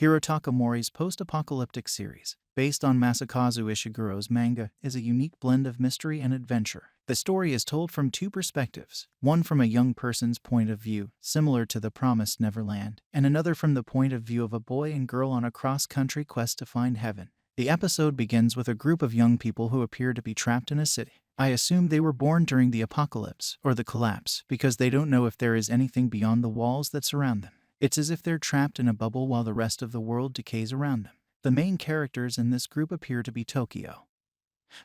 Hirotaka Mori's post-apocalyptic series, based on Masakazu Ishiguro's manga, is a unique blend of mystery and adventure. The story is told from two perspectives, one from a young person's point of view, similar to The Promised Neverland, and another from the point of view of a boy and girl on a cross-country quest to find heaven. The episode begins with a group of young people who appear to be trapped in a city. I assume they were born during the apocalypse, or the collapse, because they don't know if there is anything beyond the walls that surround them. It's as if they're trapped in a bubble while the rest of the world decays around them. The main characters in this group appear to be Tokyo,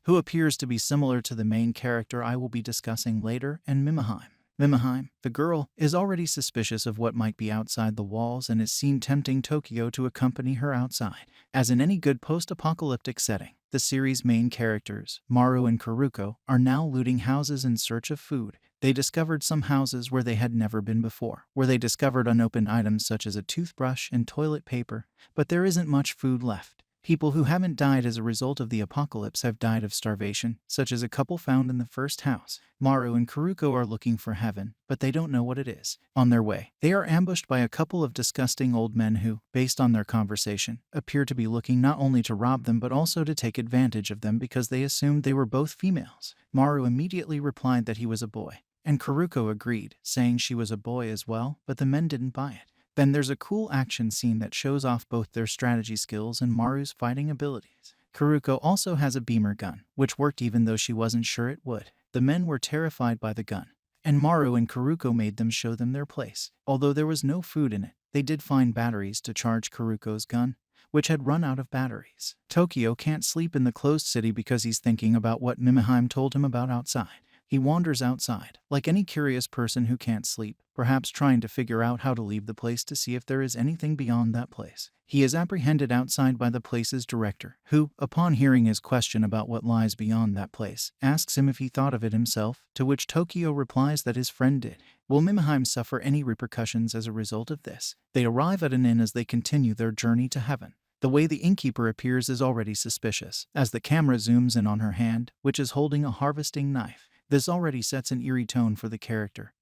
who appears to be similar to the main character I will be discussing later, and Mimihime. Mimihime, the girl, is already suspicious of what might be outside the walls and is seen tempting Tokyo to accompany her outside. As in any good post-apocalyptic setting, the series' main characters, Maru and Kuruko, are now looting houses in search of food. They discovered some houses where they had never been before, where they discovered unopened items such as a toothbrush and toilet paper, but there isn't much food left. People who haven't died as a result of the apocalypse have died of starvation, such as a couple found in the first house. Maru and Kuruko are looking for heaven, but they don't know what it is. On their way, they are ambushed by a couple of disgusting old men who, based on their conversation, appear to be looking not only to rob them but also to take advantage of them because they assumed they were both females. Maru immediately replied that he was a boy, and Kuruko agreed, saying she was a boy as well, but the men didn't buy it. Then there's a cool action scene that shows off both their strategy skills and Maru's fighting abilities. Kuruko also has a beamer gun, which worked even though she wasn't sure it would. The men were terrified by the gun, and Maru and Kuruko made them show them their place. Although there was no food in it, they did find batteries to charge Kuruko's gun, which had run out of batteries. Tokyo can't sleep in the closed city because he's thinking about what Mimihime told him about outside. He wanders outside, like any curious person who can't sleep, perhaps trying to figure out how to leave the place to see if there is anything beyond that place. He is apprehended outside by the place's director, who, upon hearing his question about what lies beyond that place, asks him if he thought of it himself, to which Tokyo replies that his friend did. Will Mimihime suffer any repercussions as a result of this? They arrive at an inn as they continue their journey to heaven. The way the innkeeper appears is already suspicious, as the camera zooms in on her hand, which is holding a harvesting knife. This already sets an eerie tone for the character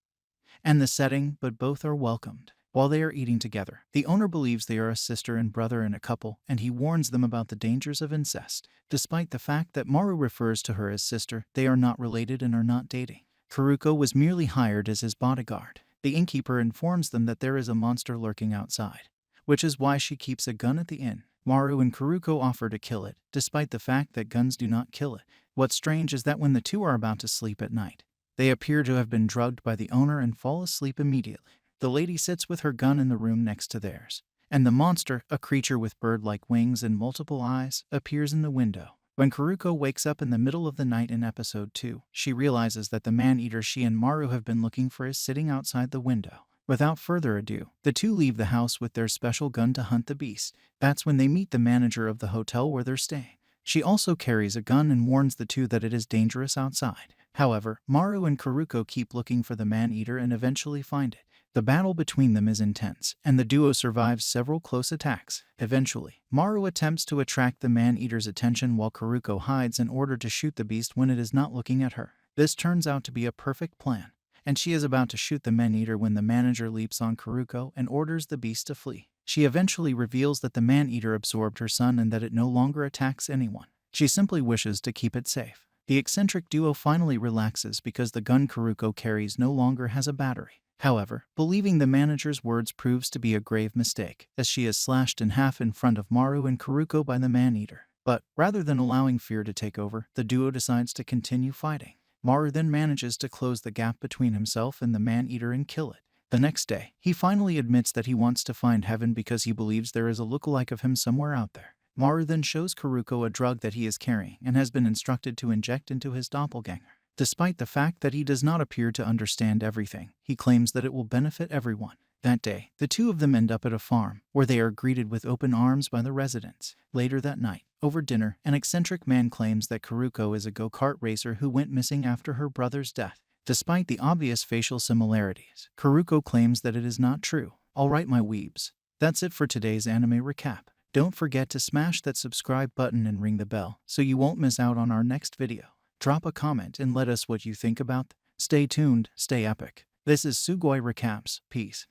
and the setting, but both are welcomed. While they are eating together, the owner believes they are a sister and brother in a couple, and he warns them about the dangers of incest. Despite the fact that Maru refers to her as sister, they are not related and are not dating. Kuruko was merely hired as his bodyguard. The innkeeper informs them that there is a monster lurking outside, which is why she keeps a gun at the inn. Maru and Kuruko offer to kill it, despite the fact that guns do not kill it. What's strange is that when the two are about to sleep at night, they appear to have been drugged by the owner and fall asleep immediately. The lady sits with her gun in the room next to theirs, and the monster, a creature with bird-like wings and multiple eyes, appears in the window. When Kuruko wakes up in the middle of the night in episode 2, she realizes that the man-eater she and Maru have been looking for is sitting outside the window. Without further ado, the two leave the house with their special gun to hunt the beast. That's when they meet the manager of the hotel where they're staying. She also carries a gun and warns the two that it is dangerous outside. However, Maru and Kuruko keep looking for the man-eater and eventually find it. The battle between them is intense, and the duo survives several close attacks. Eventually, Maru attempts to attract the man-eater's attention while Kuruko hides in order to shoot the beast when it is not looking at her. This turns out to be a perfect plan, and she is about to shoot the man-eater when the manager leaps on Kuruko and orders the beast to flee. She eventually reveals that the man-eater absorbed her son and that it no longer attacks anyone. She simply wishes to keep it safe. The eccentric duo finally relaxes because the gun Kuruko carries no longer has a battery. However, believing the manager's words proves to be a grave mistake, as she is slashed in half in front of Maru and Kuruko by the man-eater. But, rather than allowing fear to take over, the duo decides to continue fighting. Maru then manages to close the gap between himself and the man-eater and kill it. The next day, he finally admits that he wants to find heaven because he believes there is a lookalike of him somewhere out there. Maru then shows Kuruko a drug that he is carrying and has been instructed to inject into his doppelganger. Despite the fact that he does not appear to understand everything, he claims that it will benefit everyone. That day, the two of them end up at a farm, where they are greeted with open arms by the residents. Later that night, over dinner, an eccentric man claims that Kuruko is a go-kart racer who went missing after her brother's death. Despite the obvious facial similarities, Kuruko claims that it is not true. Alright my weebs, that's it for today's anime recap. Don't forget to smash that subscribe button and ring the bell so you won't miss out on our next video. Drop a comment and let us what you think about. Stay tuned, stay epic. This is Sugoi Recaps. Peace.